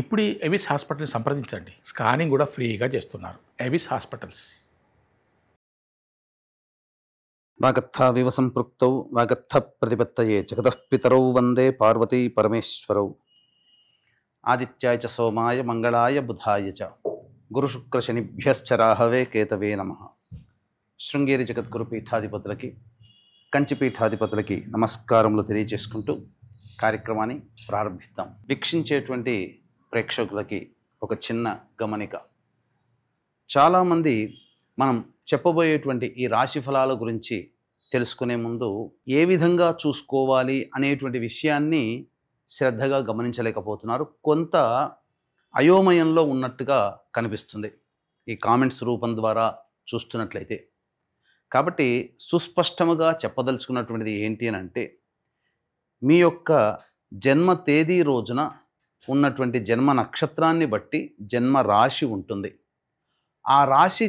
ఇప్పుడు ఎవిస్ హాస్పిటల్ని సంప్రదించండి. స్కానింగ్ కూడా ఫ్రీగా చేస్తున్నారు. Avis hospitals. వాగర్థావివ సంపృక్తౌ వాగర్థ ప్రతిపత్తయే జగతః పితరౌ వందే పార్వతీ పరమేశ్వరౌ. ఆదిత్యాయ చ సోమాయ మంగళాయ బుధాయ చ గురుశుక్రశనిభ్యశ్చ రాహవే కేతవే నమః. శృంగేరి జగద్గురు పీఠాధిపతులకి, కంచి పీఠాధిపతులకి నమస్కారములు తెలియజేసుకుంటూ కార్యక్రమాన్ని ప్రారంభిద్దాం. వీక్షించేటువంటి ప్రేక్షకులకి ఒక చిన్న గమనిక. చాలామంది మనం చెప్పబోయేటువంటి ఈ రాశి ఫలాల గురించి తెలుసుకునే ముందు ఏ విధంగా చూసుకోవాలి అనేటువంటి విషయాన్ని శ్రద్ధగా గమనించలేకపోతున్నారు. కొంత అయోమయంలో ఉన్నట్టుగా కనిపిస్తుంది ఈ కామెంట్స్ రూపం ద్వారా చూస్తున్నట్లయితే. కాబట్టి సుస్పష్టముగా చెప్పదలుచుకున్నటువంటిది ఏంటి అని అంటే, మీ యొక్క జన్మ తేదీ రోజున ఉన్నటువంటి జన్మ నక్షత్రాన్ని బట్టి జన్మ రాశి ఉంటుంది. ఆ రాశి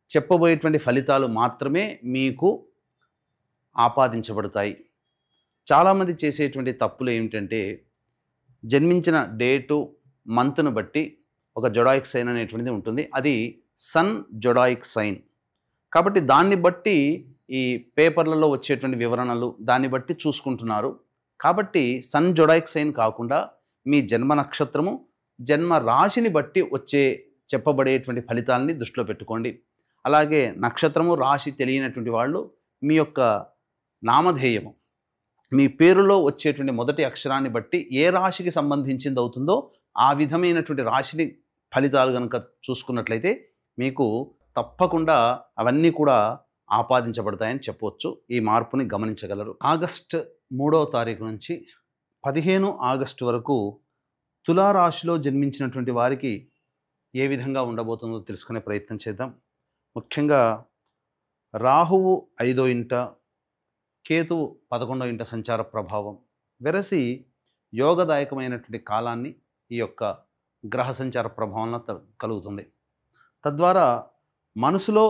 చెప్పబోయేటువంటి ఫలితాలు మాత్రమే మీకు ఆపాదించబడతాయి. చాలామంది చేసేటువంటి తప్పులు ఏమిటంటే, జన్మించిన డేటు మంత్ను బట్టి ఒక జొడాయిక్ సైన్ అనేటువంటిది ఉంటుంది. అది సన్ జొడాయిక్ సైన్. కాబట్టి దాన్ని బట్టి ఈ పేపర్లలో వచ్చేటువంటి వివరణలు దాన్ని బట్టి చూసుకుంటున్నారు. కాబట్టి సన్ జొడాయిక్ సైన్ కాకుండా మీ జన్మ నక్షత్రము, జన్మ రాశిని బట్టి వచ్చే చెప్పబడేటువంటి ఫలితాలని దృష్టిలో పెట్టుకోండి. అలాగే నక్షత్రము రాశి తెలియనటువంటి వాళ్ళు మీ యొక్క నామధేయము, మీ పేరులో వచ్చేటువంటి మొదటి అక్షరాన్ని బట్టి ఏ రాశికి సంబంధించింది అవుతుందో ఆ విధమైనటువంటి రాశిని ఫలితాలు కనుక చూసుకున్నట్లయితే మీకు తప్పకుండా అవన్నీ కూడా ఆపాదించబడతాయని చెప్పవచ్చు. ఈ మార్పుని గమనించగలరు. ఆగస్టు 3వ తారీఖు నుంచి 15 ఆగస్టు వరకు తులారాశిలో జన్మించినటువంటి వారికి ఏ విధంగా ఉండబోతుందో తెలుసుకునే ప్రయత్నం చేద్దాం. ముఖ్యంగా రాహువు 5వ ఇంట, కేతువు 11వ ఇంట సంచార ప్రభావం వెరసి యోగదాయకమైనటువంటి కాలాన్ని ఈ యొక్క గ్రహ సంచార ప్రభావంలో కలుగుతుంది. తద్వారా మనసులో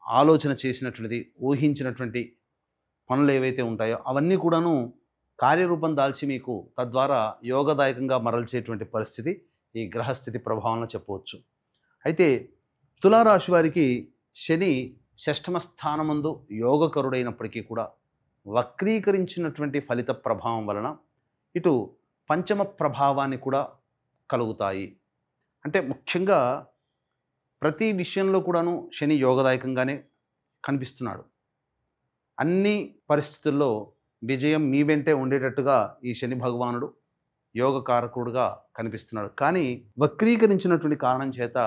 ఆలోచన చేసినటువంటిది, ఊహించినటువంటి పనులు ఏవైతే ఉంటాయో అవన్నీ కూడాను కార్యరూపం దాల్చి మీకు తద్వారా యోగదాయకంగా మరల్చేటువంటి పరిస్థితి ఈ గ్రహస్థితి ప్రభావంలో చెప్పవచ్చు. అయితే తులారాశి వారికి శని షష్ఠమ స్థానమందు యోగకరుడైనప్పటికీ కూడా వక్రీకరించినటువంటి ఫలిత ప్రభావం వలన ఇటు పంచమ ప్రభావాన్ని కూడా కలుగుతాయి. అంటే ముఖ్యంగా ప్రతి విషయంలో కూడాను శని యోగదాయకంగానే కనిపిస్తున్నాడు. అన్ని పరిస్థితుల్లో విజయం మీ వెంటే ఉండేటట్టుగా ఈ శని భగవానుడు యోగకారకుడుగా కనిపిస్తున్నాడు. కానీ వక్రీకరించినటువంటి కారణం చేత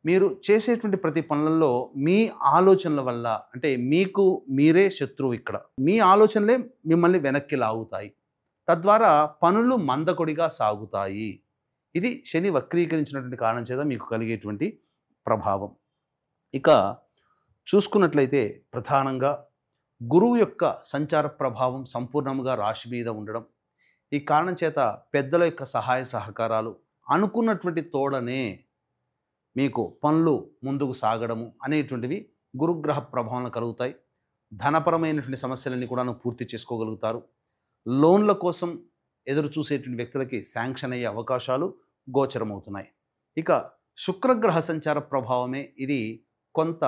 మీరు చేసేటువంటి ప్రతి పనులలో మీ ఆలోచనల వల్ల, అంటే మీకు మీరే శత్రువు. ఇక్కడ మీ ఆలోచనలే మిమ్మల్ని వెనక్కి లాగుతాయి. తద్వారా పనులు మందకొడిగా సాగుతాయి. ఇది శని వక్రీకరించినటువంటి కారణం చేత మీకు కలిగేటువంటి ప్రభావం. ఇక చూసుకున్నట్లయితే ప్రధానంగా గురువు యొక్క సంచార ప్రభావం సంపూర్ణంగా రాశి మీద ఉండడం, ఈ కారణం చేత పెద్దల యొక్క సహాయ సహకారాలు, అనుకున్నటువంటి తోడనే మీకు పనులు ముందుకు సాగడము అనేటువంటివి గురుగ్రహ ప్రభావంలో కలుగుతాయి. ధనపరమైనటువంటి సమస్యలన్నీ కూడా పూర్తి చేసుకోగలుగుతారు. లోన్ల కోసం ఎదురు చూసేటువంటి వ్యక్తులకి శాంక్షన్ అయ్యే అవకాశాలు గోచరమవుతున్నాయి. ఇక శుక్రగ్రహ సంచార ప్రభావమే ఇది కొంత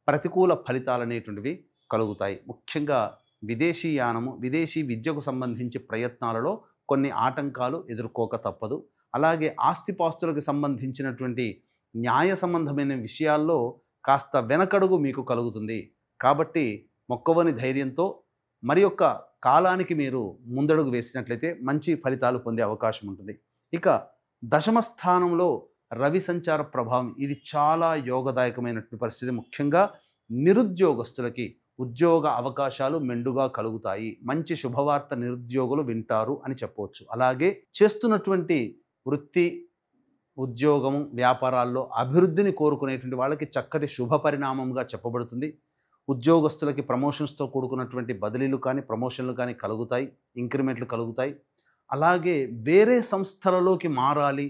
ప్రతికూల ఫలితాలు అనేటువంటివి కలుగుతాయి. ముఖ్యంగా విదేశీయానము, విదేశీ విద్యకు సంబంధించి ప్రయత్నాలలో కొన్ని ఆటంకాలు ఎదుర్కోక తప్పదు. అలాగే ఆస్తిపాస్తులకు సంబంధించినటువంటి న్యాయ సంబంధమైన విషయాల్లో కాస్త వెనకడుగు మీకు కలుగుతుంది. కాబట్టి మొక్కవని ధైర్యంతో మరి యొక్క కాలానికి మీరు ముందడుగు వేసినట్లయితే మంచి ఫలితాలు పొందే అవకాశం ఉంటుంది. ఇక దశమ స్థానంలో రవి సంచార ప్రభావం ఇది చాలా యోగదాయకమైనటువంటి పరిస్థితి. ముఖ్యంగా నిరుద్యోగస్తులకి ఉద్యోగ అవకాశాలు మెండుగా కలుగుతాయి. మంచి శుభవార్త నిరుద్యోగులు వింటారు అని చెప్పవచ్చు. అలాగే చేస్తున్నటువంటి వృత్తి, ఉద్యోగము, వ్యాపారాల్లో అభివృద్ధిని కోరుకునేటువంటి వాళ్ళకి చక్కటి శుభ పరిణామంగా చెప్పబడుతుంది. ఉద్యోగస్తులకి ప్రమోషన్స్తో కూడుకున్నటువంటి బదిలీలు కానీ, ప్రమోషన్లు కానీ కలుగుతాయి. ఇంక్రిమెంట్లు కలుగుతాయి. అలాగే వేరే సంస్థలలోకి మారాలి,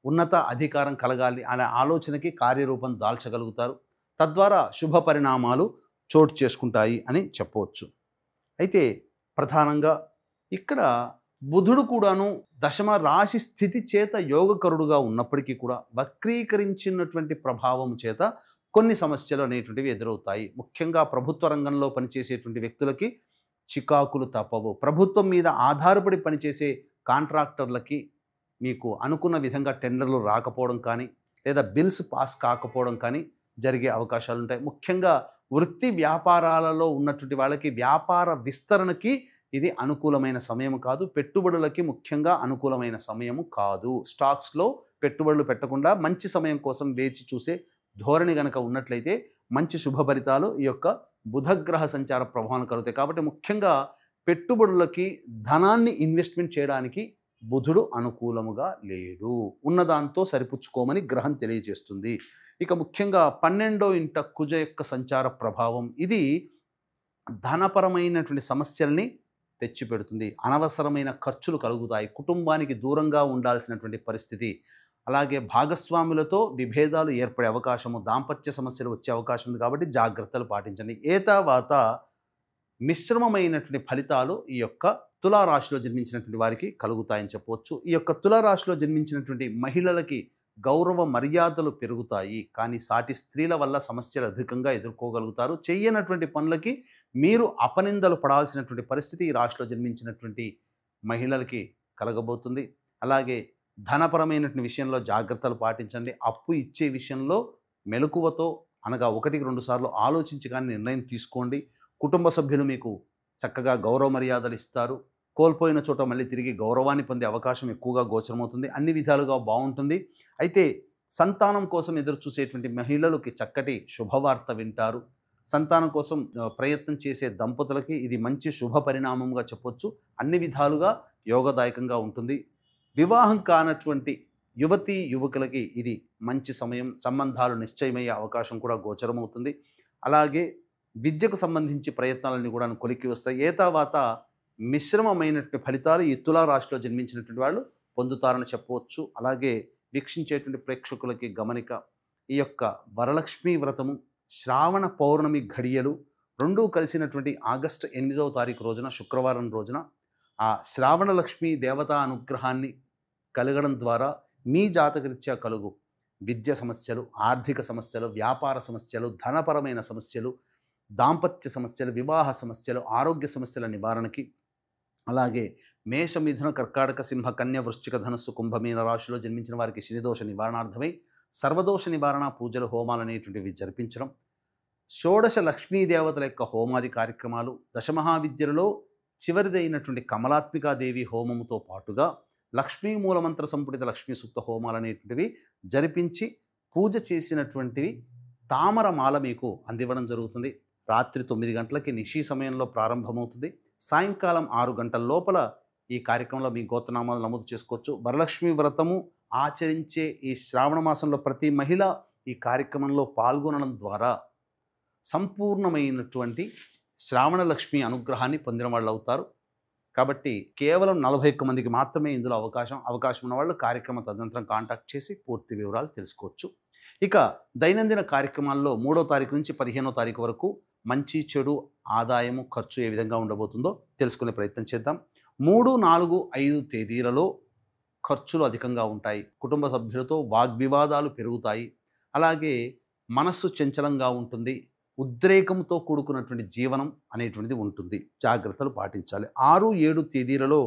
ఉన్నత అధికారం కలగాలి అనే ఆలోచనకి కార్యరూపం దాల్చగలుగుతారు. తద్వారా శుభ పరిణామాలు చోటు చేసుకుంటాయి అని చెప్పవచ్చు. అయితే ప్రధానంగా ఇక్కడ బుధుడు కూడాను దశమ రాశి స్థితి చేత యోగకరుడుగా ఉన్నప్పటికీ కూడా వక్రీకరించినటువంటి ప్రభావం చేత కొన్ని సమస్యలు అనేటువంటివి ఎదురవుతాయి. ముఖ్యంగా ప్రభుత్వ రంగంలో పనిచేసేటువంటి వ్యక్తులకి చికాకులు తప్పవు. ప్రభుత్వం మీద ఆధారపడి పనిచేసే కాంట్రాక్టర్లకి మీకు అనుకున్న విధంగా టెండర్లు రాకపోవడం కానీ, లేదా బిల్స్ పాస్ కాకపోవడం కానీ జరిగే అవకాశాలు ఉంటాయి. ముఖ్యంగా వృత్తి వ్యాపారాలలో ఉన్నటువంటి వాళ్ళకి వ్యాపార విస్తరణకి ఇది అనుకూలమైన సమయం కాదు. పెట్టుబడులకి ముఖ్యంగా అనుకూలమైన సమయము కాదు. స్టాక్స్లో పెట్టుబడులు పెట్టకుండా మంచి సమయం కోసం వేచి చూసే ధోరణి గనక ఉన్నట్లయితే మంచి శుభ ఫలితాలు ఈ యొక్క బుధగ్రహ సంచార ప్రభావం కలుగుతాయి. కాబట్టి ముఖ్యంగా పెట్టుబడులకి ధనాన్ని ఇన్వెస్ట్మెంట్ చేయడానికి బుధుడు అనుకూలముగా లేడు. ఉన్నదాంతో సరిపుచ్చుకోమని గ్రహం తెలియజేస్తుంది. ఇక ముఖ్యంగా 12వ ఇంట కుజ యొక్క సంచార ప్రభావం ఇది ధనపరమైనటువంటి సమస్యల్ని తెచ్చిపెడుతుంది. అనవసరమైన ఖర్చులు కలుగుతాయి. కుటుంబానికి దూరంగా ఉండాల్సినటువంటి పరిస్థితి, అలాగే భాగస్వాములతో విభేదాలు ఏర్పడే అవకాశము, దాంపత్య సమస్యలు వచ్చే అవకాశం ఉంది. కాబట్టి జాగ్రత్తలు పాటించండి. ఏతావాత మిశ్రమమైనటువంటి ఫలితాలు ఈ యొక్క తులారాశిలో జన్మించినటువంటి వారికి కలుగుతాయని చెప్పవచ్చు. ఈ యొక్క తులారాశిలో జన్మించినటువంటి మహిళలకి గౌరవ మర్యాదలు పెరుగుతాయి. కానీ సాటి స్త్రీల వల్ల సమస్యలు అధికంగా ఎదుర్కోగలుగుతారు. చేయనటువంటి పనులకి మీరు అపనిందలు పడాల్సినటువంటి పరిస్థితి ఈ రాశిలో జన్మించినటువంటి మహిళలకి కలగబోతుంది. అలాగే ధనపరమైనటువంటి విషయంలో జాగ్రత్తలు పాటించండి. అప్పు ఇచ్చే విషయంలో మెలకువతో, అనగా 1-2 సార్లు ఆలోచించి కానీ నిర్ణయం తీసుకోండి. కుటుంబ సభ్యులు మీకు చక్కగా గౌరవ మర్యాదలు ఇస్తారు. కోల్పోయిన చోట మళ్ళీ తిరిగి గౌరవాన్ని పొందే అవకాశం ఎక్కువగా గోచరమవుతుంది. అన్ని విధాలుగా బాగుంటుంది. అయితే సంతానం కోసం ఎదురు చూసేటువంటి మహిళలకి చక్కటి శుభవార్త వింటారు. సంతానం కోసం ప్రయత్నం చేసే దంపతులకి ఇది మంచి శుభ పరిణామంగా చెప్పొచ్చు. అన్ని విధాలుగా యోగదాయకంగా ఉంటుంది. వివాహం కానటువంటి యువతీ యువకులకి ఇది మంచి సమయం. సంబంధాలు నిశ్చయమయ్యే అవకాశం కూడా గోచరమవుతుంది. అలాగే విద్యకు సంబంధించి ప్రయత్నాలన్నీ కూడా కొలిక్కి వస్తాయి. ఏతావాత మిశ్రమమైనటువంటి ఫలితాలు ఈ తులారాశిలో జన్మించినటువంటి వాళ్ళు పొందుతారని చెప్పవచ్చు. అలాగే వీక్షించేటువంటి ప్రేక్షకులకి గమనిక, ఈ యొక్క వరలక్ష్మీ వ్రతము, శ్రావణ పౌర్ణమి ఘడియలు రెండూ కలిసినటువంటి ఆగస్టు 8వ తారీఖు రోజున, శుక్రవారం రోజున ఆ శ్రావణ లక్ష్మీ దేవతా అనుగ్రహాన్ని కలగడం ద్వారా మీ జాతకరీత్యా కలుగు విద్య సమస్యలు, ఆర్థిక సమస్యలు, వ్యాపార సమస్యలు, ధనపరమైన సమస్యలు, దాంపత్య సమస్యలు, వివాహ సమస్యలు, ఆరోగ్య సమస్యల నివారణకి, అలాగే మేష, మిథున, కర్కాటక, సింహ, కన్య, వృశ్చిక, ధనస్సు, కుంభమీన రాశిలో జన్మించిన వారికి శనిదోష నివారణార్థమై సర్వదోష నివారణ పూజలు, హోమాలు అనేటువంటివి జరిపించడం, షోడశ లక్ష్మీదేవతల యొక్క హోమాది కార్యక్రమాలు, దశమహావిద్యలలో చివరిదైనటువంటి కమలాత్మికాదేవి హోమముతో పాటుగా లక్ష్మీ మూలమంత్ర సంపుటిత లక్ష్మీ సూక్త హోమాలు అనేటువంటివి జరిపించి పూజ చేసినటువంటివి తామరమాల మీకు అందివ్వడం జరుగుతుంది. రాత్రి 9 గంటలకి నిశీ సమయంలో ప్రారంభమవుతుంది. సాయంకాలం 6 గంటల లోపల ఈ కార్యక్రమంలో మీ గోత్రనామాలు నమోదు చేసుకోవచ్చు. వరలక్ష్మి వ్రతము ఆచరించే ఈ శ్రావణ మాసంలో ప్రతి మహిళ ఈ కార్యక్రమంలో పాల్గొనడం ద్వారా సంపూర్ణమైనటువంటి శ్రావణ లక్ష్మి అనుగ్రహాన్ని పొందిన వాళ్ళు అవుతారు. కాబట్టి కేవలం 41 మందికి మాత్రమే ఇందులో అవకాశం ఉన్న వాళ్ళు కార్యక్రమ తదనంతరం కాంటాక్ట్ చేసి పూర్తి వివరాలు తెలుసుకోవచ్చు. ఇక దైనందిన కార్యక్రమాల్లో 3వ తారీఖు నుంచి 15వ తారీఖు వరకు మంచి, చెడు, ఆదాయము, ఖర్చు ఏ విధంగా ఉండబోతుందో తెలుసుకునే ప్రయత్నం చేద్దాం. 3, 4, 5 తేదీలలో ఖర్చులు అధికంగా ఉంటాయి. కుటుంబ సభ్యులతో వాగ్వివాదాలు పెరుగుతాయి. అలాగే మనస్సు చంచలంగా ఉంటుంది. ఉద్రేకంతో కూడుకున్నటువంటి జీవనం అనేటువంటిది ఉంటుంది. జాగ్రత్తలు పాటించాలి. 6, 7 తేదీలలో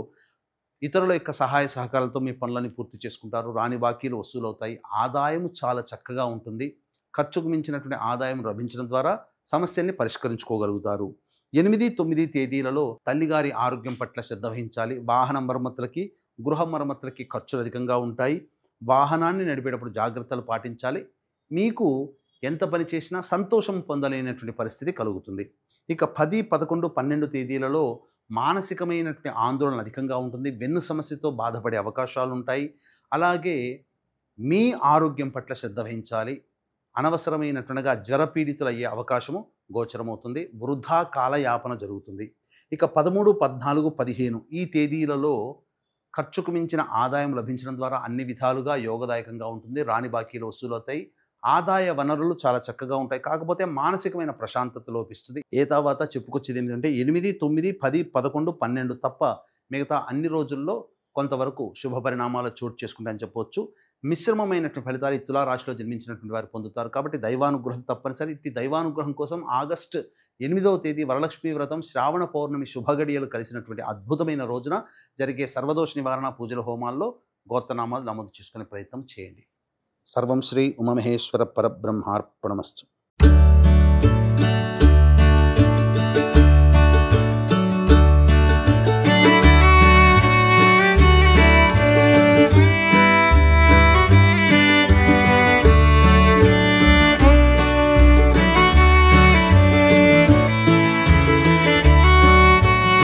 ఇతరుల యొక్క సహాయ సహకారాలతో మీ పనులని పూర్తి చేసుకుంటారు. రాని బాకీలు వసూలవుతాయి. ఆదాయం చాలా చక్కగా ఉంటుంది. ఖర్చుకు మించినటువంటి ఆదాయం లభించడం ద్వారా సమస్యల్ని పరిష్కరించుకోగలుగుతారు. 8, 9 తేదీలలో తల్లిగారి ఆరోగ్యం పట్ల శ్రద్ధ వహించాలి. వాహన మరమ్మతులకి, గృహ మరమ్మతులకి ఖర్చులు అధికంగా ఉంటాయి. వాహనాన్ని నడిపేటప్పుడు జాగ్రత్తలు పాటించాలి. మీకు ఎంత పని చేసినా సంతోషం పొందలేనటువంటి పరిస్థితి కలుగుతుంది. ఇక 10, 11, 12 తేదీలలో మానసికమైనటువంటి ఆందోళన అధికంగా ఉంటుంది. వెన్ను సమస్యతో బాధపడే అవకాశాలు ఉంటాయి. అలాగే మీ ఆరోగ్యం పట్ల శ్రద్ధ వహించాలి. అనవసరమైనట్టుగా జ్వరపీడితులు అయ్యే అవకాశము గోచరమవుతుంది. వృధా కాలయాపన జరుగుతుంది. ఇక 13, 14, 15 ఈ తేదీలలో ఖర్చుకు మించిన ఆదాయం లభించడం ద్వారా అన్ని విధాలుగా యోగదాయకంగా ఉంటుంది. రాని బాకీలు వసూలవుతాయి. ఆదాయ వనరులు చాలా చక్కగా ఉంటాయి. కాకపోతే మానసికమైన ప్రశాంతత లోపిస్తుంది. తర్వాత చెప్పుకొచ్చేది ఏంటంటే 8, 9, 10, 11, 12 తప్ప మిగతా అన్ని రోజుల్లో కొంతవరకు శుభ పరిణామాలు చోటు చేసుకుంటాయని చెప్పవచ్చు. మిశ్రమమైనటువంటి ఫలితాలు ఈ తులారాశిలో జన్మించినటువంటి వారు పొందుతారు. కాబట్టి దైవానుగ్రహం తప్పనిసరి. ఇట్టి దైవానుగ్రహం కోసం ఆగస్టు 8వ తేదీ వరలక్ష్మీ వ్రతం, శ్రావణ పౌర్ణమి శుభగడియలు కలిసినటువంటి అద్భుతమైన రోజున జరిగే సర్వదోష నివారణ పూజల హోమాల్లో గోత్రనామాలు నమోదు చేసుకునే ప్రయత్నం చేయండి. సర్వం శ్రీ ఉమామహేశ్వర పరబ్రహ్మార్పణమస్తు.